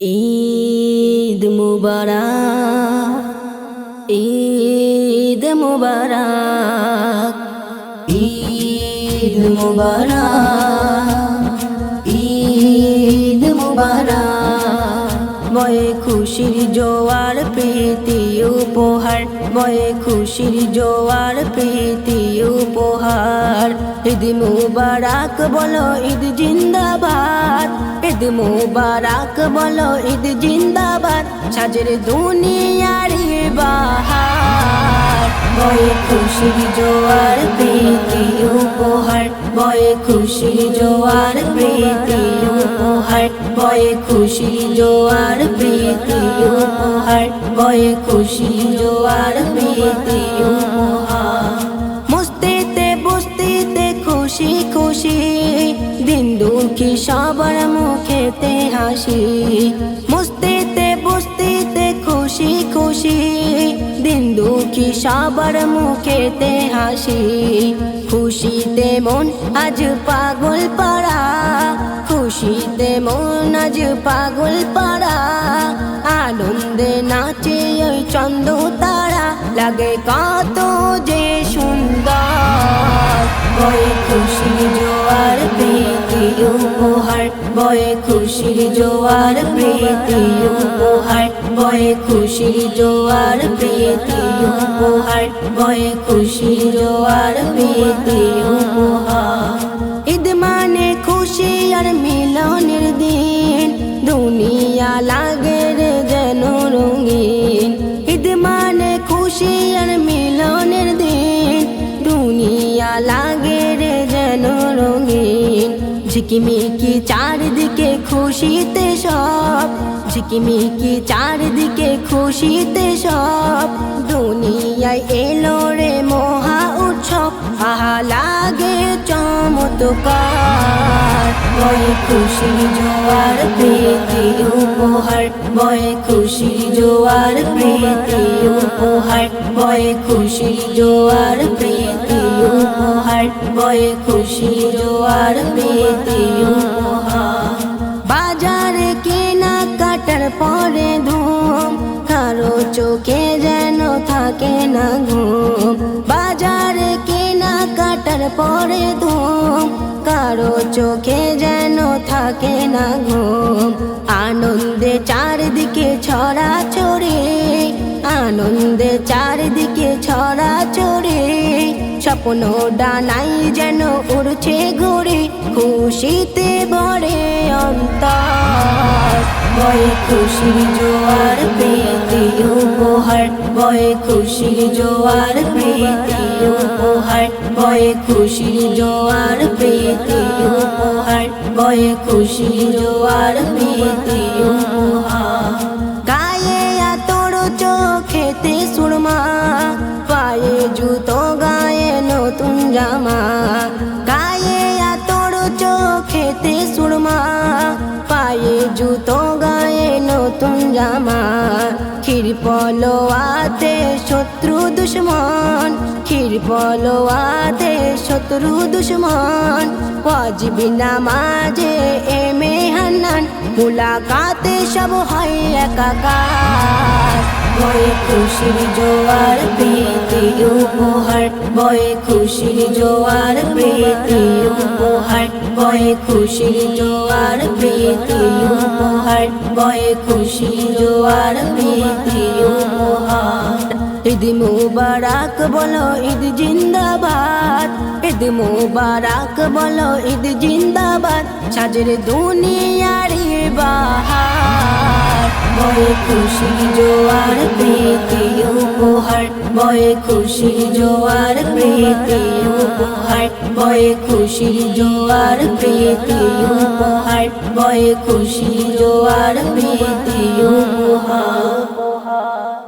ঈদ মুবারক, ঈদ মুবারক, ঈদ মুবারক, ঈদ মুবারক। বয়ে খুশির জোয়ার প্রীতি উপহার, বয়ে খুশির জোয়ার প্রীতি উপহার। ঈদ মুবারক বলো ঈদ জিন্দাবাদ, ঈদ মুবারক বলো ঈদ জিন্দাবাদ। সাজের দুনিয়ার বাহার, বয়ে খুশির জোয়ার প্রীতি উপহার, বয়ে খুশির জোয়ার প্রীতি উপহার, বয়ে খুশির জোয়ার প্রীতি উপহার, বয়ে খুশির জোয়ার প্রীতি উপহার। মস্তিতে বস্তিতে খুশি খুশি, দিন দুঃখী সবার মুখেতে হাসি। মস্তিতে বস্তিতে খুশি খুশি, দিন দুঃখী সবার মুখেতে হাসি। খুশিতে মন আজ পাগল পাড়া, খুশিতে মন আজ পাগল পাড়া। আনন্দে নাচে ওই চন্দ তারা, লাগে কত যে সুন্দর। বয়ে খুশির জোয়ার প্রীতি উপহার, বয়ে খুশির জোয়ার প্রীতি উপহার, বয়ে খুশির জোয়ার প্রীতি উপহার, বয়ে খুশির জোয়ার প্রীতি উপহার। ঈদ মানে খুশি আর মিলনের দিন, দুনিয়া লাগে রে যেন রঙিন। ঈদ মানে খুশি আর মিলনের দিন, দুনিয়া লাগে রে যেন রঙিন। ঝিকিমিকি চারদিকে খুশিতে সব, ঝিকিমিকি চারদিকে খুশিতে সব। দুনিয়ায় এলো রে মহা উৎসব, আহা লাগে চমৎকার। বয়ে খুশির জোয়ার প্রীতি উপহার, বয়ে খুশির জোয়ার প্রীতি উপহার, বয়ে খুশির জোয়ার প্রীতি উপহার, বয়ে খুশির জোয়ার প্রীতি উপহার। বাজারে কেনা কাটার পরে ধুম, কারো চোখে যেন থাকে না ঘুম। বাজারে কেনা কাটার পরে ধুম, কারো চোখে যেন থাকে না ঘুম। আনন্দে চারদিকে ছড়াছড়ি, আনন্দে চারদিকে ছড়াছড়ি। স্বপ্ন ডানাই যেন উড়ছে ঘুরে, খুশিতে ভরে অন্তর। বয়ে খুশির জোয়ার প্রীতি উপহার, বয়ে খুশির জোয়ার প্রীতি উপহার, বয়ে খুশির জোয়ার প্রীতি উপহার, বয়ে খুশির জোয়ার প্রীতি উপহার। গায়ে আতর চোখেতে সুরমা, পায়ে জুতো গায়ে নতুন জামা। গায়ে আতর চোখেতে সুরমা, পায়ে জুতো গায়ে নতুন জামা। ক্ষীর পলোয়াতে শত্রু দুশ্মন, ক্ষীর পলোয়াতে শত্রু দুশ্মন। ওয়াজিব নামাজে এ মেহনান, মুলাকাতে সব হয় একাকার। বয়ে খুশির জোয়ার প্রীতি উপহার, বয়ে খুশির জোয়ার প্রীতি উপহার, বয়ে খুশির জোয়ার প্রীতি উপহার, বয়ে খুশির জোয়ার প্রীতি উপহার। ঈদ মুবারক বলো ঈদ জিন্দাবাদ, ঈদ মুবারক বলো ঈদ জিন্দাবাদ। সাজের দুনিয়ার বাহার, বয়ে খুশির জোয়ার প্রীতি উপহার, বয়ে খুশির জোয়ার প্রীতি উপহার, বয়ে খুশির জোয়ার প্রীতি উপহার, বয়ে খুশির জোয়ার প্রীতি উপহার।